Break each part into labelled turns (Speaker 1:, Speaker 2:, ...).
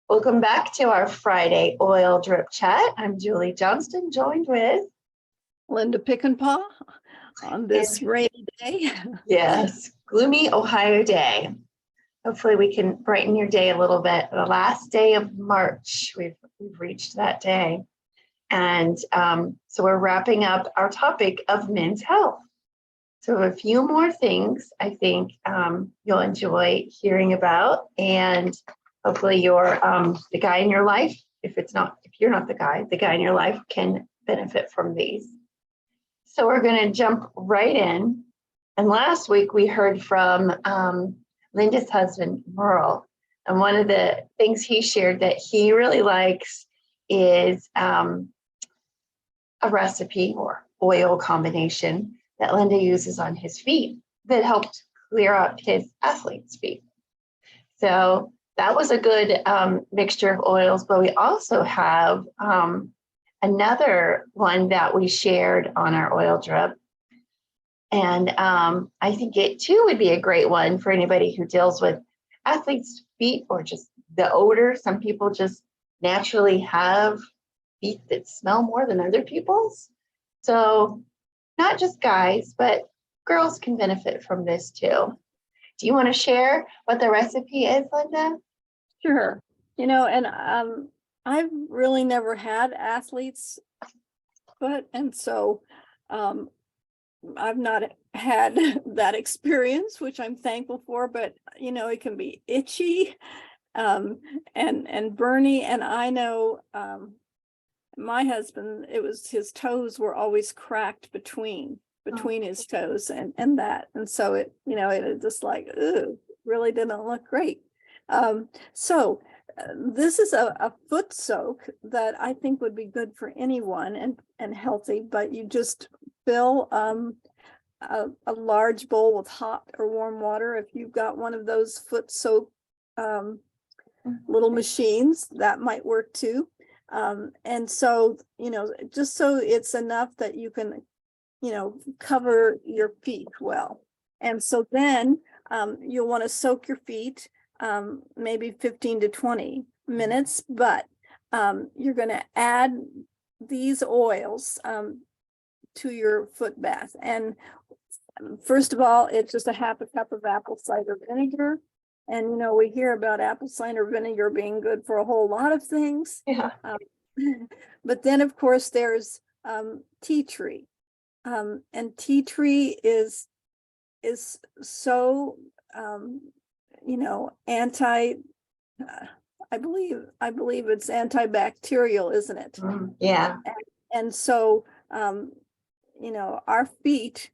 Speaker 1: Welcome back to our Friday oil drip chat. I'm Julie Johnston, joined with
Speaker 2: Linda Pickenpaw on this rainy day.
Speaker 1: Yes, gloomy Ohio day. Hopefully we can brighten your day a little bit. The last day of March, we've reached that day. And so we're wrapping up our topic of men's health. So a few more things I think you'll enjoy hearing about, and hopefully you're the guy in your life. If you're not the guy in your life can benefit from these. So we're going to jump right in. And last week we heard from Linda's husband, Merle. And one of the things he shared that he really likes is a recipe or oil combination that Linda uses on his feet that helped clear up his athlete's feet. So that was a good mixture of oils, but we also have another one that we shared on our oil drip. And I think it too would be a great one for anybody who deals with athletes' feet or just the odor. Some people just naturally have feet that smell more than other people's. So not just guys, but girls can benefit from this too. Do you want to share what the recipe is, Linda?
Speaker 2: Sure. And I've really never had athlete's foot, and so I've not had that experience, which I'm thankful for, but it can be itchy and burny. And I know my husband, his toes were always cracked between his toes and that. And so it just like, ooh, really didn't look great. So this is a foot soak that I think would be good for anyone and healthy, but you just fill a large bowl with hot or warm water. If you've got one of those foot soak little machines, that might work too. And so, just so it's enough that you can, cover your feet well. And so then you'll want to soak your feet maybe 15 to 20 minutes, but you're going to add these oils to your foot bath. And first of all, it's just a half a cup of apple cider vinegar. And, we hear about apple cider vinegar being good for a whole lot of things.
Speaker 1: Yeah.
Speaker 2: But then, of course, there's tea tree. And tea tree is so, I believe it's antibacterial, isn't it?
Speaker 1: Yeah.
Speaker 2: And so, our feet,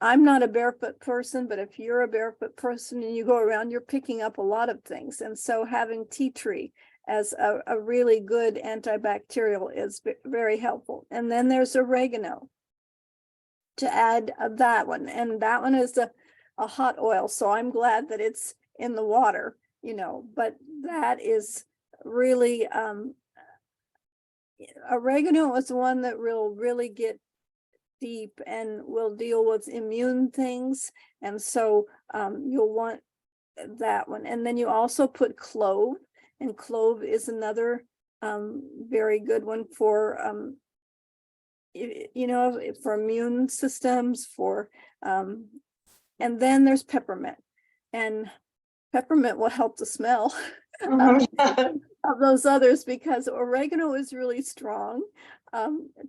Speaker 2: I'm not a barefoot person, but if you're a barefoot person and you go around, you're picking up a lot of things. And so having tea tree as a really good antibacterial is very helpful. And then there's oregano to add that one. And that one is a hot oil. So I'm glad that it's in the water, but that is really, oregano is the one that will really get deep and will deal with immune things. And so you'll want that one. And then you also put clove, and clove is another very good one for, for immune systems, and then there's peppermint, and peppermint will help the smell of those others, because oregano is really strong.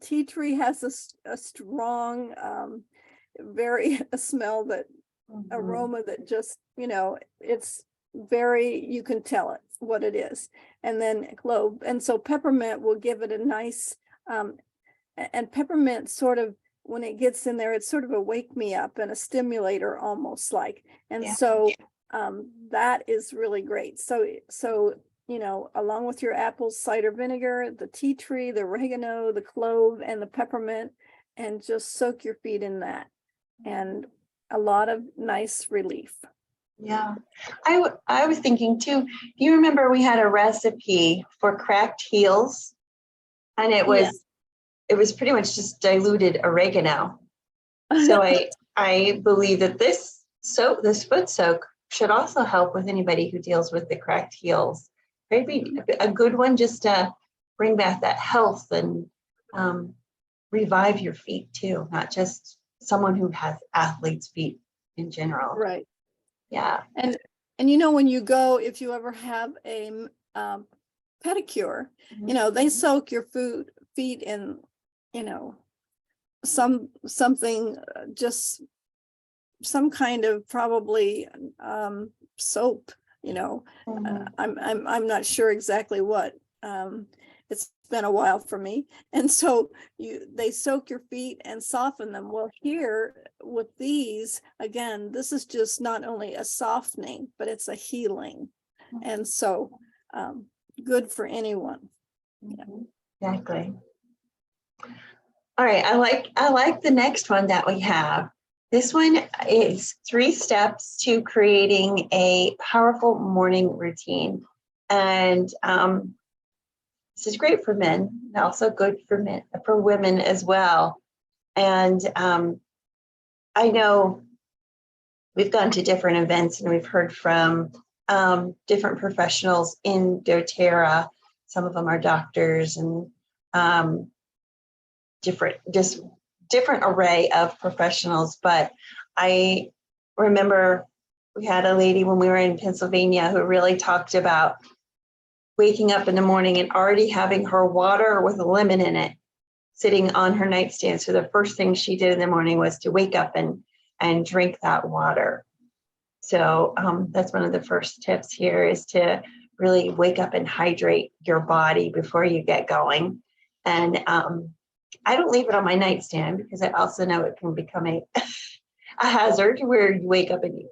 Speaker 2: Tea tree has a strong, a smell that aroma that just, it's very, you can tell it what it is. And then clove. And so peppermint will give it a nice, and peppermint sort of, when it gets in there, it's sort of a wake me up and a stimulator almost like. And so that is really great. So, along with your apple cider vinegar, the tea tree, the oregano, the clove, and the peppermint, and just soak your feet in that, and a lot of nice relief.
Speaker 1: Yeah, I was thinking too, do you remember we had a recipe for cracked heels? And it was pretty much just diluted oregano. So I believe that this foot soak should also help with anybody who deals with the cracked heels. maybe a good one just to bring back that health and revive your feet too, not just someone who has athlete's feet in general.
Speaker 2: Right.
Speaker 1: Yeah.
Speaker 2: And you know, when you go, if you ever have a pedicure, you know, they soak your feet in, you know, something, just some kind of probably soap, you know. I'm not sure exactly what. It's been a while for me. And so they soak your feet and soften them. Well, here with these, again, this is just not only a softening, but it's a healing. And so good for anyone.
Speaker 1: Exactly. All right, I like the next one that we have. This one is 3 steps to creating a powerful morning routine. And this is great for men, and also good for women as well. And I know we've gone to different events and we've heard from different professionals in doTERRA. Some of them are doctors and different array of professionals. But I remember we had a lady when we were in Pennsylvania who really talked about waking up in the morning and already having her water with a lemon in it sitting on her nightstand. So the first thing she did in the morning was to wake up and drink that water. So that's one of the first tips here, is to really wake up and hydrate your body before you get going. And I don't leave it on my nightstand because I also know it can become a hazard where you wake up and you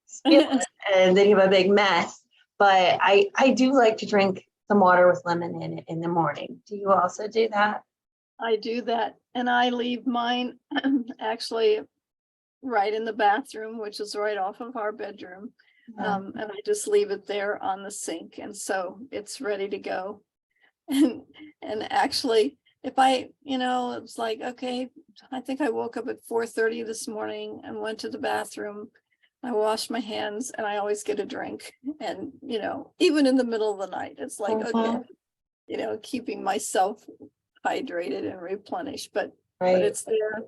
Speaker 1: spill it and then you have a big mess. But I do like to drink some water with lemon in it in the morning. Do you also do that?
Speaker 2: I do that, and I leave mine actually right in the bathroom, which is right off of our bedroom. And I just leave it there on the sink, and so it's ready to go. And actually, if I, you know, it's like, okay, I think I woke up at 4:30 this morning and went to the bathroom. I washed my hands, and I always get a drink. And, you know, even in the middle of the night, it's like, okay, you know, keeping myself hydrated and replenished, but it's there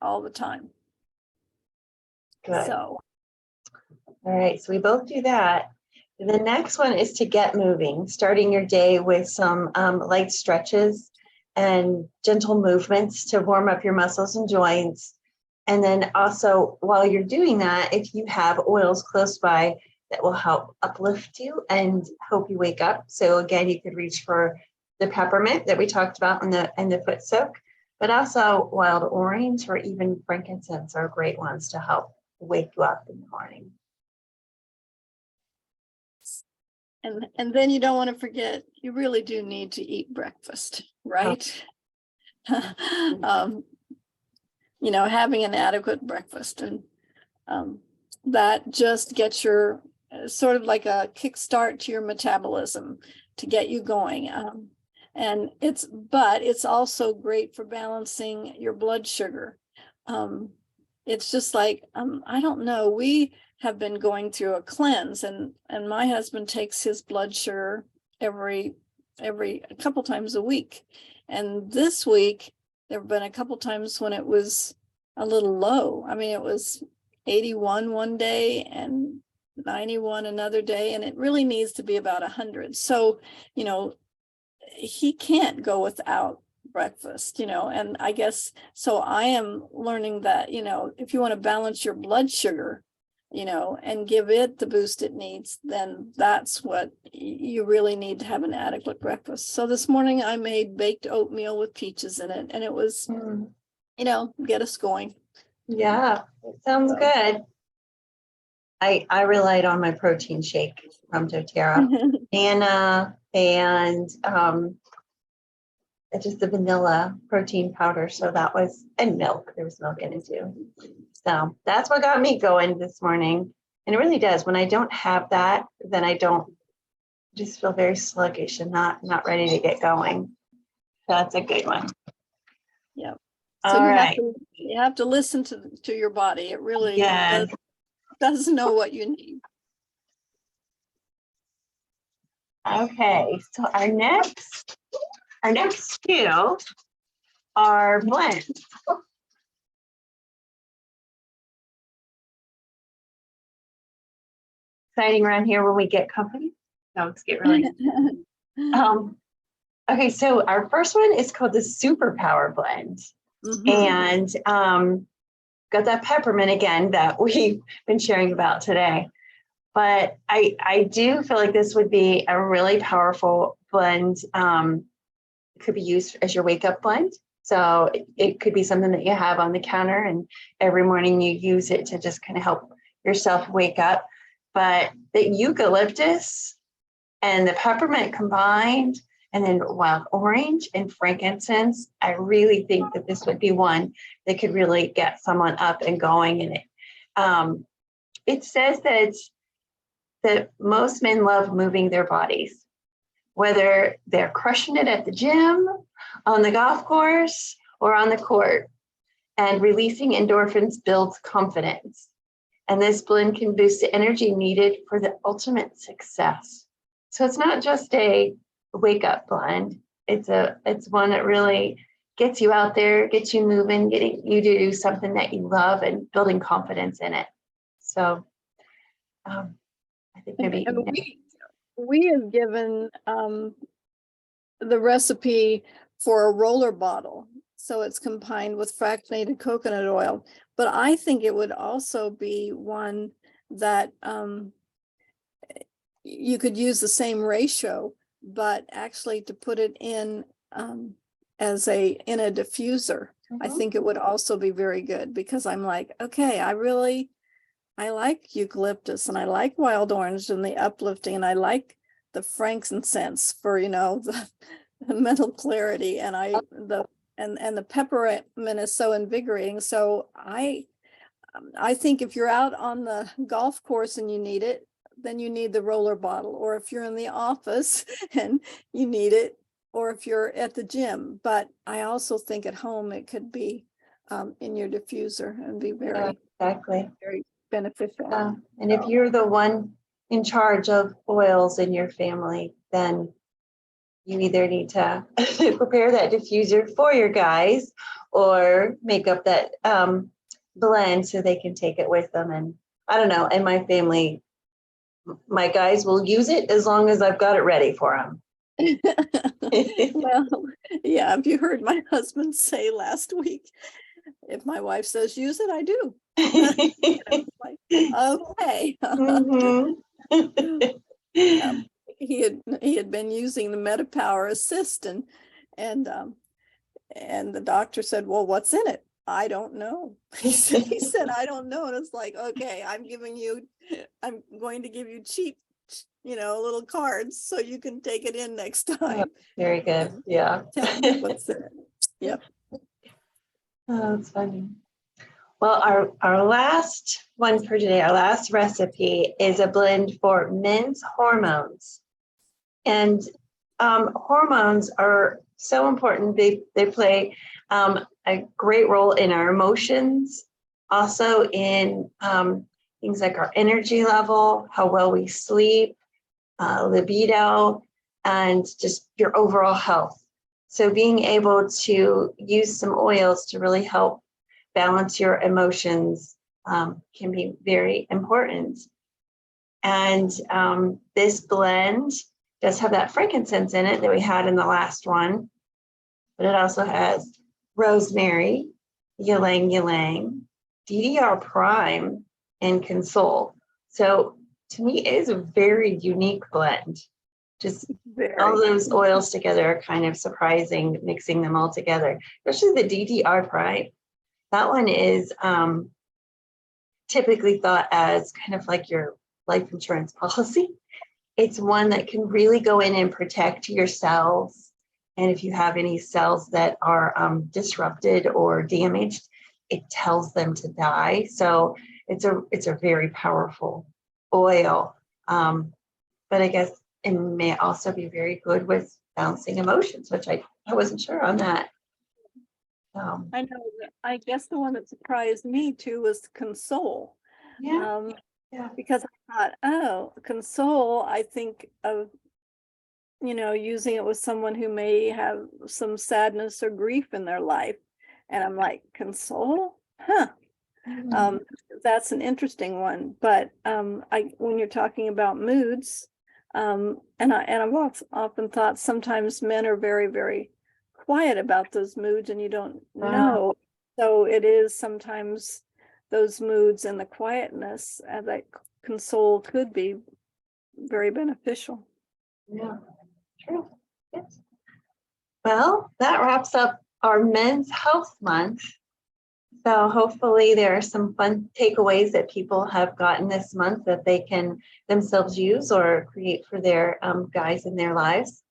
Speaker 2: all the time.
Speaker 1: Good.
Speaker 2: So,
Speaker 1: all right, so we both do that. And the next one is to get moving, starting your day with some light stretches and gentle movements to warm up your muscles and joints. And then also, while you're doing that, if you have oils close by that will help uplift you and help you wake up. So again, you could reach for the peppermint that we talked about in the foot soak, but also wild orange or even frankincense are great ones to help wake you up in the morning.
Speaker 2: and then you don't want to forget, you really do need to eat breakfast, right? You know, having an adequate breakfast, and that just gets your sort of like a kickstart to your metabolism to get you going. And it's also great for balancing your blood sugar. It's just like, I don't know, we have been going through a cleanse, and my husband takes his blood sugar every a couple times a week. And this week, there have been a couple times when it was a little low. I mean, it was 81 one day and 91 another day, and it really needs to be about 100. So, you know, he can't go without breakfast, you know, and I guess, so I am learning that, you know, if you want to balance your blood sugar, you know, and give it the boost it needs, then that's what you really need to have, an adequate breakfast. So this morning I made baked oatmeal with peaches in it, and it was, you know, get us going.
Speaker 1: Yeah, it sounds good. I relied on my protein shake from doTERRA, banana, and just the vanilla protein powder. So that was, and milk. There was milk in it too. So that's what got me going this morning. And it really does. When I don't have that, then I don't just feel very sluggish and not ready to get going. That's a good one.
Speaker 2: Yeah. So you have to listen to your body. It really does know what you need.
Speaker 1: Okay, so our next two are blends. Exciting around here when we get company. Dogs get really. Okay, so our first one is called the Superpower Blend. And got that peppermint again that we've been sharing about today. But I do feel like this would be a really powerful blend. It could be used as your wake up blend. So it could be something that you have on the counter and every morning you use it to just kind of help yourself wake up. But the eucalyptus and the peppermint combined, and then wild orange and frankincense, I really think that this would be one that could really get someone up and going in it. It says that most men love moving their bodies, whether they're crushing it at the gym, on the golf course, or on the court. And releasing endorphins builds confidence. And this blend can boost the energy needed for the ultimate success. So it's not just a wake up blend. It's one that really gets you out there, gets you moving, getting you to do something that you love and building confidence in it. So I think maybe.
Speaker 2: And we have given the recipe for a roller bottle. So it's combined with fractionated coconut oil. But I think it would also be one that you could use the same ratio, but actually to put it in as in a diffuser. I think it would also be very good, because I'm like, okay, I like eucalyptus and I like wild orange and the uplifting, and I like the frankincense for, the mental clarity, and the peppermint is so invigorating. So I think if you're out on the golf course and you need it, then you need the roller bottle, or if you're in the office and you need it, or if you're at the gym. But I also think at home it could be in your diffuser and be very,
Speaker 1: exactly,
Speaker 2: very beneficial.
Speaker 1: And if you're the one in charge of oils in your family, then you either need to prepare that diffuser for your guys or make up that blend so they can take it with them. And I don't know, in my family, my guys will use it as long as I've got it ready for them.
Speaker 2: Well, yeah, if you heard my husband say last week, if my wife says use it, I do. Like, okay. He had been using the MetaPower Assist, and the doctor said, well, what's in it? I don't know. He said, I don't know. And it's like, okay, I'm going to give you cheap, little cards so you can take it in next time.
Speaker 1: Very good. Yeah.
Speaker 2: Tell me what's in it. Yep.
Speaker 1: Oh, that's funny. Well, our last one for today, our last recipe is a blend for men's hormones. And hormones are so important. They play a great role in our emotions, also in things like our energy level, how well we sleep, libido, and just your overall health. So being able to use some oils to really help balance your emotions can be very important. And this blend does have that frankincense in it that we had in the last one, but it also has rosemary, ylang ylang, DDR prime, and console. So to me, it is a very unique blend. Just all those oils together are kind of surprising, mixing them all together, especially the DDR prime. That one is typically thought as kind of like your life insurance policy. It's one that can really go in and protect your cells. And if you have any cells that are disrupted or damaged, it tells them to die. So it's a very powerful oil. But I guess it may also be very good with balancing emotions, which I wasn't sure on that.
Speaker 2: I know. I guess the one that surprised me too was console.
Speaker 1: Yeah.
Speaker 2: Because I thought, oh, console, I think of using it with someone who may have some sadness or grief in their life. And I'm like, console? Huh. That's an interesting one. But when you're talking about moods, and I've often thought sometimes men are very, very quiet about those moods and you don't know. So it is sometimes those moods and the quietness that console could be very beneficial.
Speaker 1: Yeah, true. Yes. Well, that wraps up our Men's Health Month. So hopefully there are some fun takeaways that people have gotten this month that they can themselves use or create for their guys in their lives.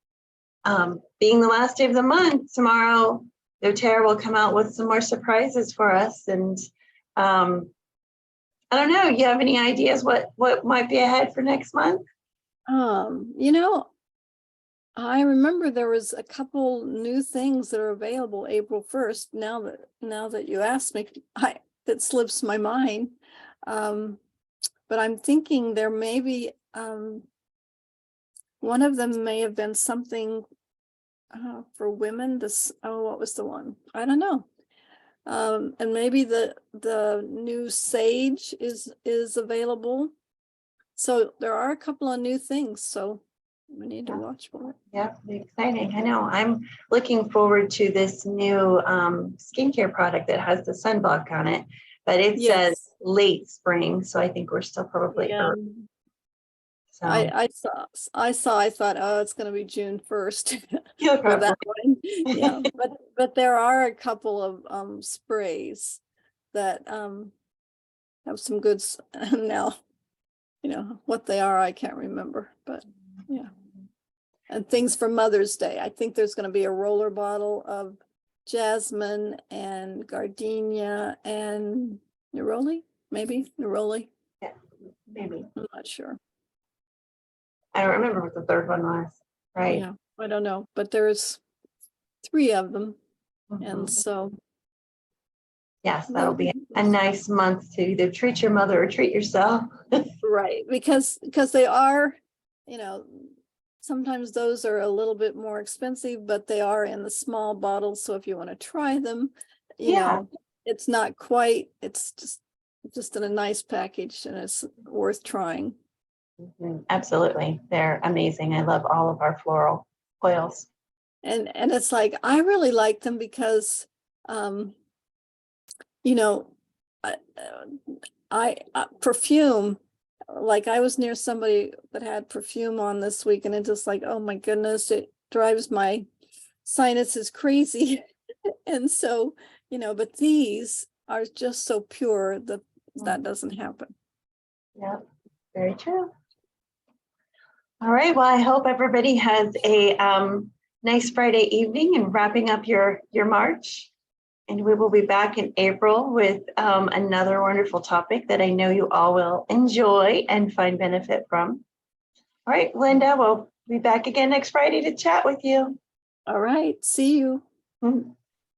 Speaker 1: Being the last day of the month, tomorrow, doTERRA will come out with some more surprises for us. And I don't know, you have any ideas what might be ahead for next month?
Speaker 2: I remember there was a couple new things that are available April 1st. Now that you asked me, that slips my mind. But I'm thinking there may be one of them may have been something for women. What was the one? I don't know. And maybe the new Sage is available. So there are a couple of new things. So we need to watch for it.
Speaker 1: Yeah, exciting. I know. I'm looking forward to this new skincare product that has the sunblock on it, but it says late spring. So I think we're still probably early. So
Speaker 2: I thought, oh, it's going to be June 1st
Speaker 1: yeah,
Speaker 2: for that one. Yeah, but there are a couple of sprays that have some good now. What they are, I can't remember, but yeah. And things for Mother's Day. I think there's going to be a roller bottle of jasmine and gardenia and neroli, maybe neroli.
Speaker 1: Yeah, maybe.
Speaker 2: I'm not sure.
Speaker 1: I don't remember what the third one was. Right.
Speaker 2: Yeah, I don't know, but there's 3 of them. And so.
Speaker 1: Yes, that'll be a nice month to either treat your mother or treat yourself.
Speaker 2: Right, because they are, sometimes those are a little bit more expensive, but they are in the small bottles. So if you want to try them, you know, it's not quite, it's just in a nice package and it's worth trying.
Speaker 1: Absolutely. They're amazing. I love all of our floral oils.
Speaker 2: And it's like, I really like them because, I perfume, like I was near somebody that had perfume on this week and it's just like, oh my goodness, it drives my sinuses crazy. And so, but these are just so pure that doesn't happen.
Speaker 1: Yeah, very true. All right. Well, I hope everybody has a nice Friday evening and wrapping up your March. And we will be back in April with another wonderful topic that I know you all will enjoy and find benefit from. All right, Linda, we'll be back again next Friday to chat with you.
Speaker 2: All right. See you.